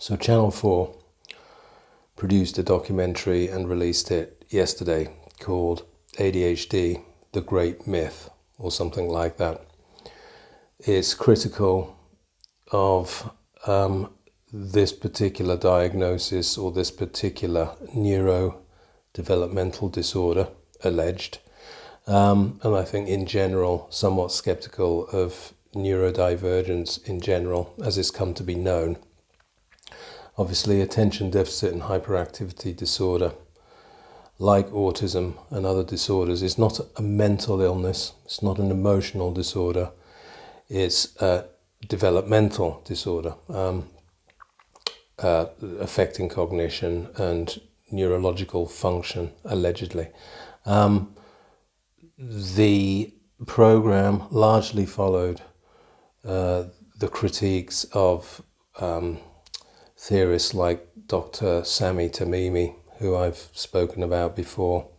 So Channel 4 produced a documentary and released it yesterday called ADHD, The Great Myth, or something like that. It's critical of this particular diagnosis or this particular neurodevelopmental disorder, alleged. And I think in general, somewhat skeptical of neurodivergence in general, as it's come to be known. Obviously, attention deficit and hyperactivity disorder, like autism and other disorders, is not a mental illness, it's not an emotional disorder, it's a developmental disorder affecting cognition and neurological function, allegedly. The program largely followed the critiques of theorists like Dr. Sami Tamimi, who I've spoken about before,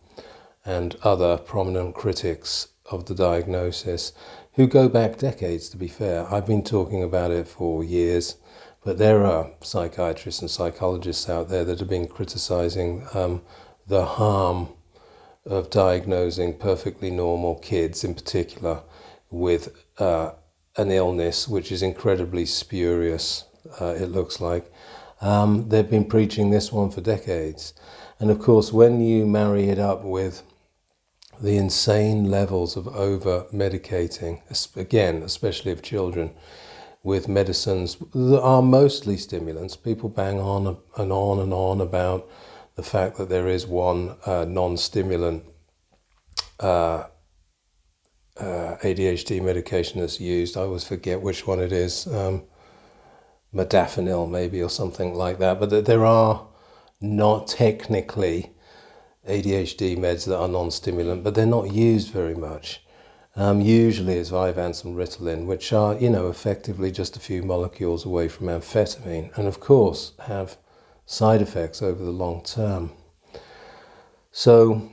and other prominent critics of the diagnosis, who go back decades, to be fair. I've been talking about it for years, but there are psychiatrists and psychologists out there that have been criticizing the harm of diagnosing perfectly normal kids, in particular, with an illness which is incredibly spurious, it looks like. They've been preaching this one for decades. And of course, when you marry it up with the insane levels of over-medicating, again, especially of children, with medicines that are mostly stimulants, people bang on and on and on about the fact that there is one non-stimulant ADHD medication that's used. I always forget which one it is. Modafinil maybe, or something like that, but there are not technically ADHD meds that are non-stimulant, but they're not used very much. Usually it's Vyvanse and Ritalin, which are, effectively just a few molecules away from amphetamine, and of course have side effects over the long term. So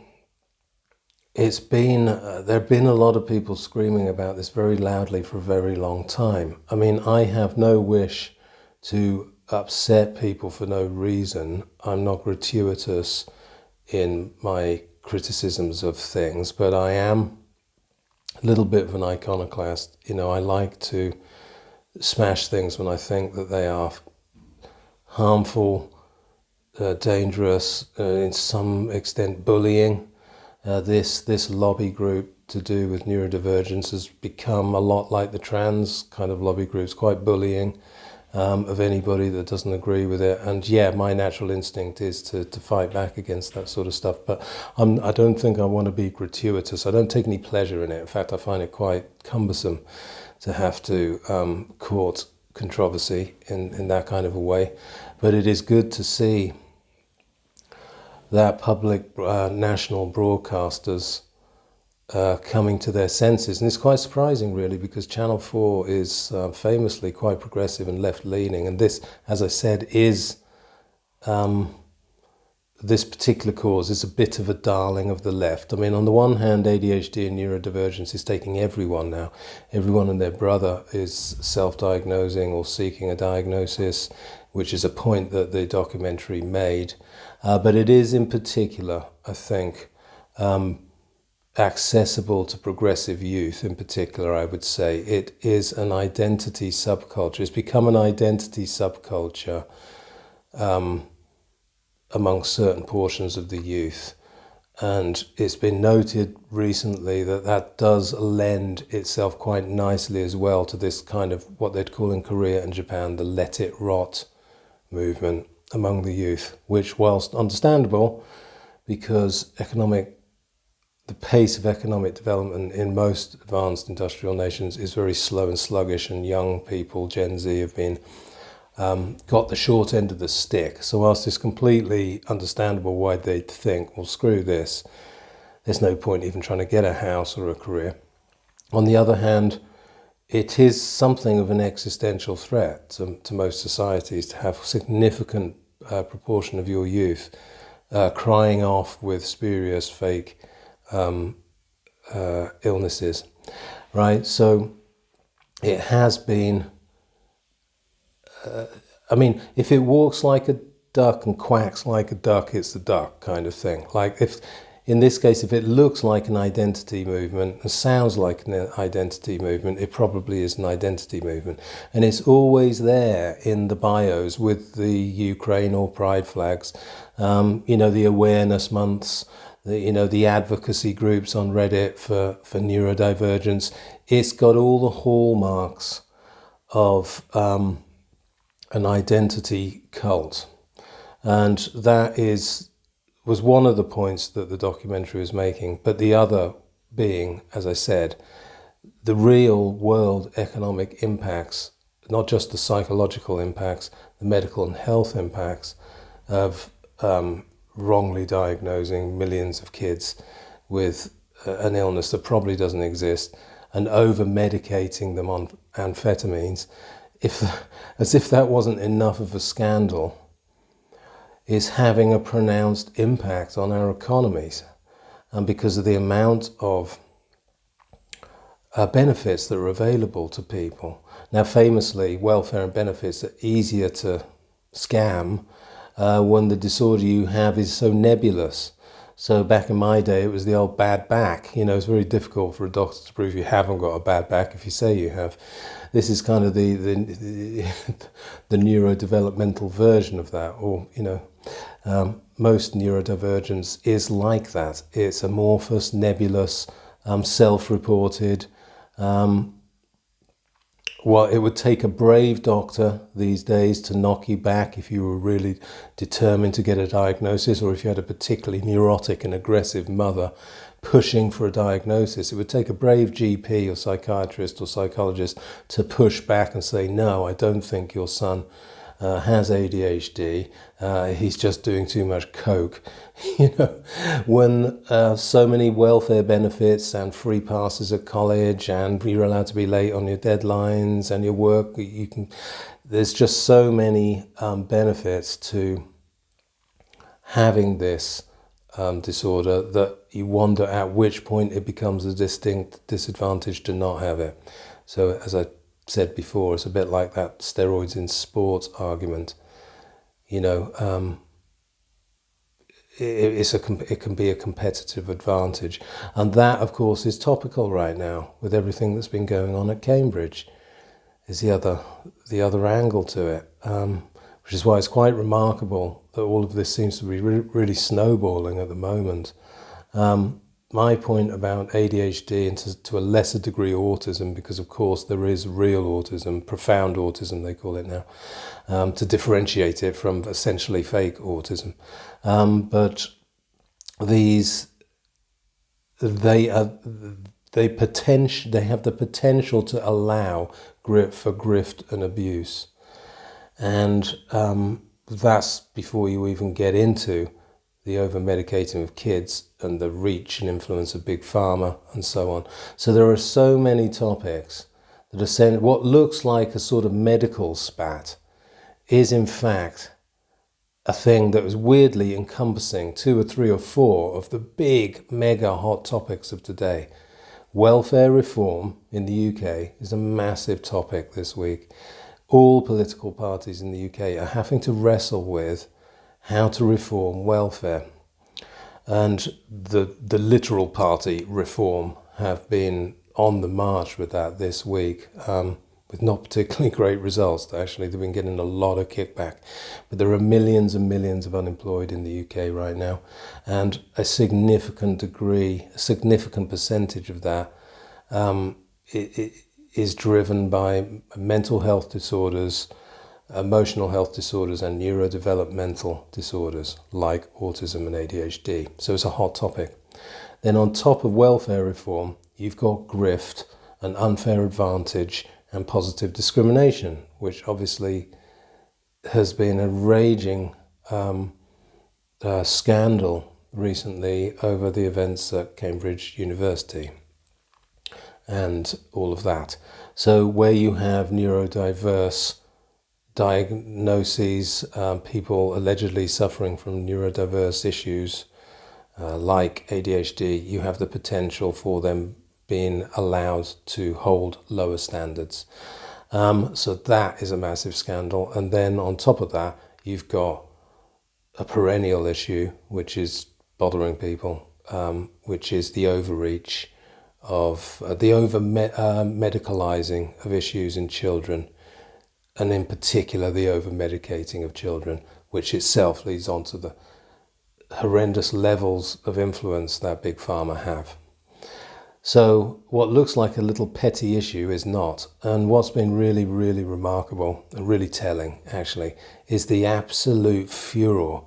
it's been, there have been a lot of people screaming about this very loudly for a very long time. I mean, I have no wish to upset people for no reason. I'm not gratuitous in my criticisms of things, but I am a little bit of an iconoclast. I like to smash things when I think that they are harmful, dangerous, in some extent bullying. This lobby group to do with neurodivergence has become a lot like the trans kind of lobby groups, quite bullying of anybody that doesn't agree with it. And yeah, my natural instinct is to fight back against that sort of stuff, but I don't think I want to be gratuitous. I don't take any pleasure in it. In fact, I find it quite cumbersome to have to court controversy in that kind of a way. But it is good to see that public national broadcasters coming to their senses. And it's quite surprising, really, because Channel 4 is famously quite progressive and left-leaning. And this, as I said, is this particular cause is a bit of a darling of the left. I mean, on the one hand, ADHD and neurodivergence is taking everyone now. Everyone and their brother is self-diagnosing or seeking a diagnosis, which is a point that the documentary made. But it is in particular, I think, accessible to progressive youth in particular, I would say. It is an identity subculture. It's become an identity subculture among certain portions of the youth. And it's been noted recently that that does lend itself quite nicely as well to this kind of what they'd call in Korea and Japan the let it rot movement among the youth, which, whilst understandable, because the pace of economic development in most advanced industrial nations is very slow and sluggish, and young people, Gen Z, have been got the short end of the stick. So whilst it's completely understandable why they'd think, well, screw this, there's no point even trying to get a house or a career. On the other hand, it is something of an existential threat to most societies to have a significant proportion of your youth crying off with spurious, fake illnesses, right? So it has been I mean, if it walks like a duck and quacks like a duck, it's a duck kind of thing. Like if, in this case, if it looks like an identity movement and sounds like an identity movement, it probably is an identity movement. And it's always there in the bios with the Ukraine or Pride flags, you know, the awareness months, you know, the advocacy groups on Reddit for neurodivergence. It's got all the hallmarks of an identity cult. And that was one of the points that the documentary was making, but the other being, as I said, the real world economic impacts, not just the psychological impacts, the medical and health impacts of wrongly diagnosing millions of kids with an illness that probably doesn't exist and over-medicating them on amphetamines, as if that wasn't enough of a scandal, is having a pronounced impact on our economies, and because of the amount of benefits that are available to people. Now, famously, welfare and benefits are easier to scam when the disorder you have is so nebulous. So back in my day, it was the old bad back. You know, it's very difficult for a doctor to prove you haven't got a bad back if you say you have. This is kind of the neurodevelopmental version of that, or, you know, most neurodivergence is like that. It's amorphous, nebulous, self-reported. Well, it would take a brave doctor these days to knock you back if you were really determined to get a diagnosis, or if you had a particularly neurotic and aggressive mother pushing for a diagnosis. It would take a brave GP or psychiatrist or psychologist to push back and say, no, I don't think your son has ADHD, he's just doing too much coke. You know, when so many welfare benefits and free passes at college, and you're allowed to be late on your deadlines and your work, there's just so many benefits to having this disorder that you wonder at which point it becomes a distinct disadvantage to not have it. So as I said before, it's a bit like that steroids in sports argument. You know, it can be a competitive advantage, and that, of course, is topical right now with everything that's been going on at Cambridge. Is the other angle to it, which is why it's quite remarkable that all of this seems to be really snowballing at the moment. My point about ADHD and to a lesser degree autism, because of course there is real autism, profound autism they call it now, to differentiate it from essentially fake autism. But they have the potential to allow for grift and abuse. And that's before you even get into the over-medicating of kids and the reach and influence of big pharma and so on. So there are so many topics that are what looks like a sort of medical spat is in fact a thing that was weirdly encompassing 2 or 3 or 4 of the big mega hot topics of today. Welfare reform in the UK is a massive topic this week. All political parties in the UK are having to wrestle with how to reform welfare. And the literal party reform have been on the march with that this week, with not particularly great results. Actually, they've been getting a lot of kickback. But there are millions and millions of unemployed in the UK right now, and a significant percentage of that is driven by mental health disorders, emotional health disorders, and neurodevelopmental disorders like autism and ADHD. So it's a hot topic. Then on top of welfare reform, you've got grift and unfair advantage and positive discrimination, which obviously has been a raging scandal recently over the events at Cambridge University and all of that. So where you have neurodiverse diagnoses, people allegedly suffering from neurodiverse issues like ADHD, you have the potential for them being allowed to hold lower standards. So that is a massive scandal. And then on top of that, you've got a perennial issue, which is bothering people, which is the overreach of the over-medicalising of issues in children, and in particular the over-medicating of children, which itself leads on to the horrendous levels of influence that Big Pharma have. So what looks like a little petty issue is not. And what's been really, really remarkable and really telling, actually, is the absolute furor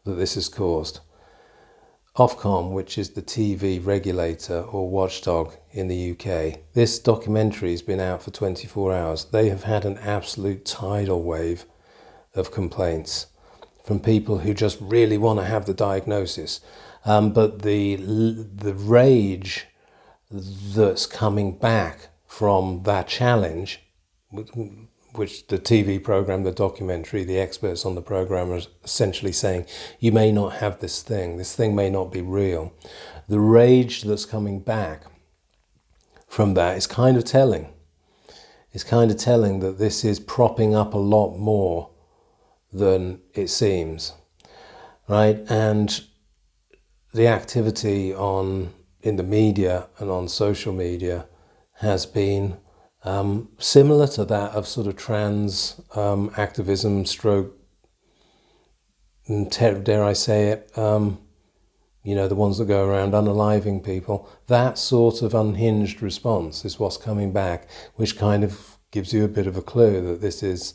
that this has caused. Ofcom, which is the TV regulator or watchdog in the UK, this documentary has been out for 24 hours. They have had an absolute tidal wave of complaints from people who just really want to have the diagnosis. But the rage that's coming back from that challenge, which the TV program, the documentary, the experts on the program are essentially saying, you may not have this thing may not be real. The rage that's coming back from that is kind of telling. It's kind of telling that this is propping up a lot more than it seems, right? And the activity in the media and on social media has been similar to that of sort of trans activism stroke, dare I say it, the ones that go around unaliving people. That sort of unhinged response is what's coming back, which kind of gives you a bit of a clue that this is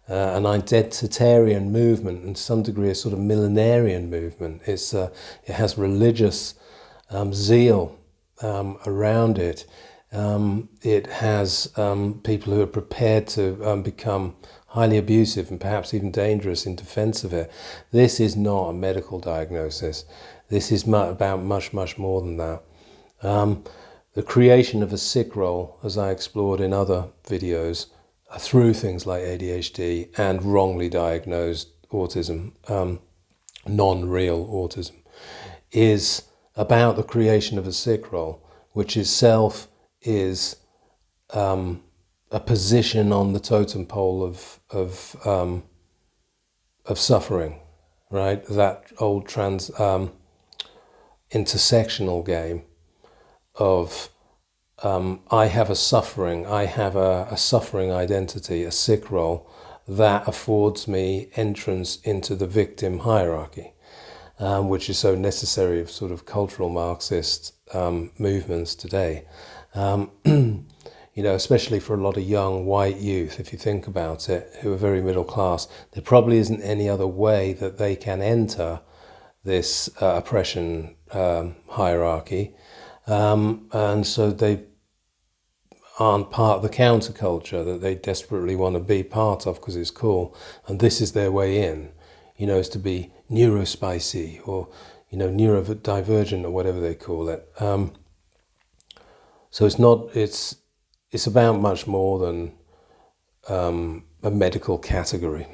an identitarian movement, and to some degree a sort of millenarian movement. It has religious zeal around it. It has people who are prepared to become highly abusive and perhaps even dangerous in defense of it. This is not a medical diagnosis. This is about much, much more than that. The creation of a sick role, as I explored in other videos, through things like ADHD and wrongly diagnosed autism, non-real autism, is about the creation of a sick role, which itself is a position on the totem pole of suffering, right? That old intersectional game of I have a suffering identity, a sick role that affords me entrance into the victim hierarchy, which is so necessary of sort of cultural Marxist movements today. Especially for a lot of young white youth, if you think about it, who are very middle class, there probably isn't any other way that they can enter this oppression hierarchy. And so they aren't part of the counterculture that they desperately want to be part of because it's cool. And this is their way in, is to be neurospicy or, neurodivergent or whatever they call it. So it's about much more than a medical category.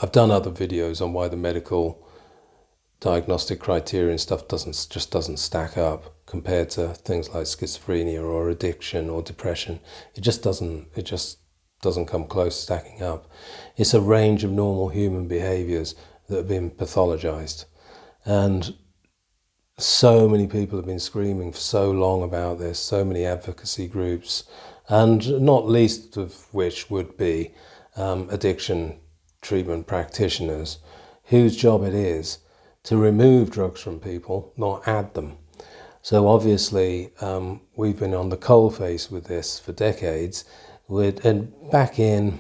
I've done other videos on why the medical diagnostic criteria and stuff just doesn't stack up compared to things like schizophrenia or addiction or depression. It just doesn't come close to stacking up. It's a range of normal human behaviours that have been pathologized. And so many people have been screaming for so long about this, so many advocacy groups, and not least of which would be addiction treatment practitioners, whose job it is to remove drugs from people, not add them. So obviously we've been on the coalface with this for decades, and back in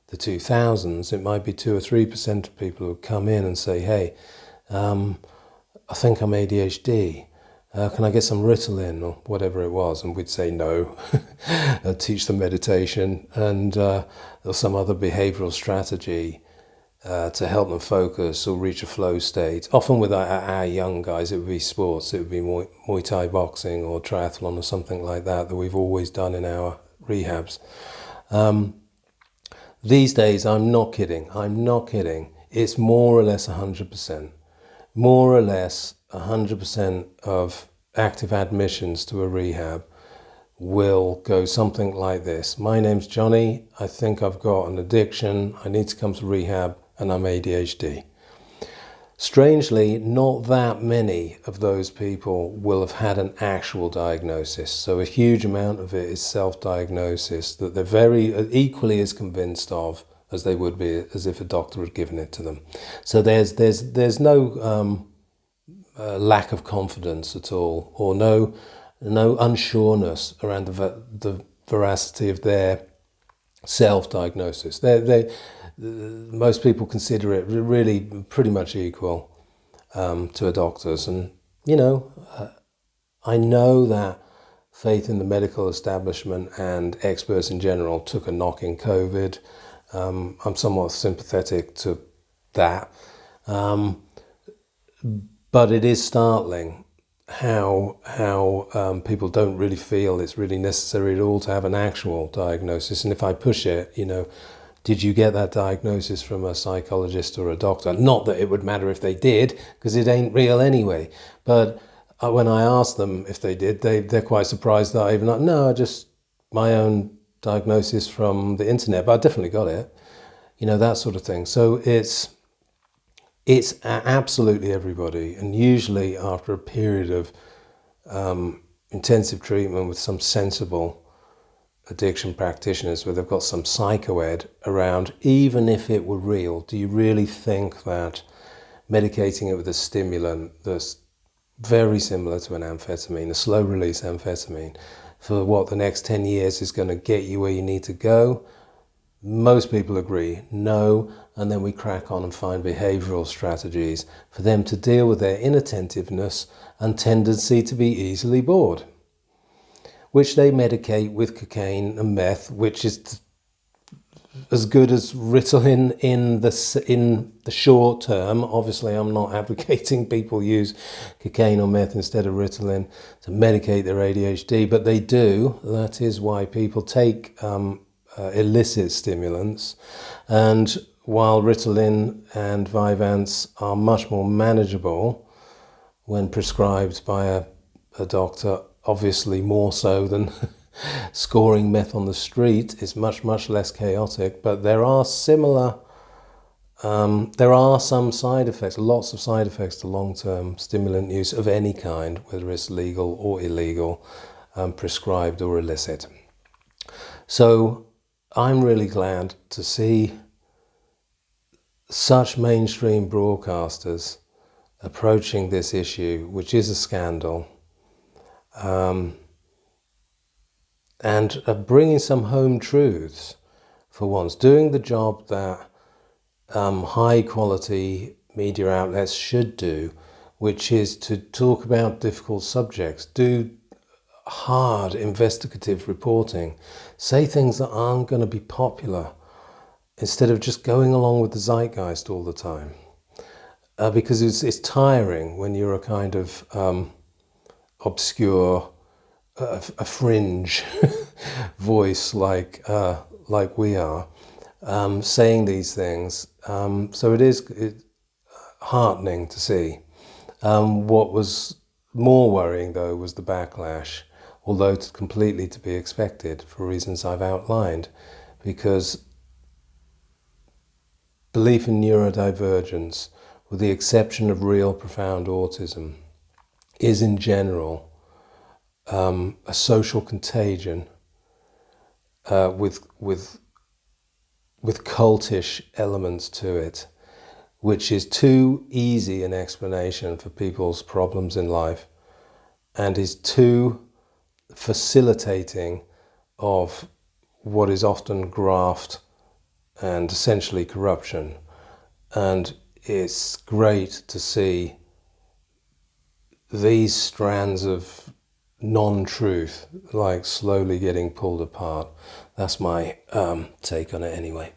the 2000s, it might be 2 or 3% of people who would come in and say, hey, I think I'm ADHD. Can I get some Ritalin or whatever it was? And we'd say no. I'd teach them meditation and or some other behavioural strategy to help them focus or reach a flow state. Often with our young guys, it would be sports. It would be Muay Thai boxing or triathlon or something like that we've always done in our rehabs. These days, I'm not kidding. It's more or less 100%. More or less 100% of active admissions to a rehab will go something like this. My name's Johnny, I think I've got an addiction, I need to come to rehab, and I'm ADHD. Strangely, not that many of those people will have had an actual diagnosis. So a huge amount of it is self-diagnosis that they're very equally as convinced of as they would be as if a doctor had given it to them. So there's no lack of confidence at all, or no unsureness around the veracity of their self-diagnosis. Most people consider it really pretty much equal to a doctor's. And, I know that faith in the medical establishment and experts in general took a knock in COVID. I'm somewhat sympathetic to that. But it is startling how people don't really feel it's really necessary at all to have an actual diagnosis. And if I push it, did you get that diagnosis from a psychologist or a doctor? Not that it would matter if they did, because it ain't real anyway. But when I ask them if they did, they're quite surprised that I even like, no, just my own diagnosis from the internet, but I definitely got it. That sort of thing. So it's absolutely everybody, and usually after a period of intensive treatment with some sensible addiction practitioners where they've got some psychoed around, even if it were real, do you really think that medicating it with a stimulant that's very similar to an amphetamine, a slow release amphetamine, for the next 10 years is going to get you where you need to go? Most people agree, no, and then we crack on and find behavioural strategies for them to deal with their inattentiveness and tendency to be easily bored, which they medicate with cocaine and meth, which is as good as Ritalin in the short term. Obviously, I'm not advocating people use cocaine or meth instead of Ritalin to medicate their ADHD, but they do. That is why people take illicit stimulants. And while Ritalin and Vyvanse are much more manageable when prescribed by a doctor, obviously more so than scoring meth on the street, is much, much less chaotic, but there are some side effects, lots of side effects to long-term stimulant use of any kind, whether it's legal or illegal, prescribed or illicit. So I'm really glad to see such mainstream broadcasters approaching this issue, which is a scandal, and bringing some home truths for once, doing the job that high quality media outlets should do, which is to talk about difficult subjects, do hard investigative reporting, say things that aren't going to be popular, instead of just going along with the zeitgeist all the time. Because it's tiring when you're a kind of obscure, a fringe voice like we are, saying these things. So it's heartening to see. What was more worrying, though, was the backlash, although completely to be expected for reasons I've outlined, because belief in neurodivergence, with the exception of real profound autism, is in general a social contagion with cultish elements to it, which is too easy an explanation for people's problems in life and is too facilitating of what is often graft and essentially corruption. And it's great to see these strands of non-truth slowly getting pulled apart. That's my take on it anyway.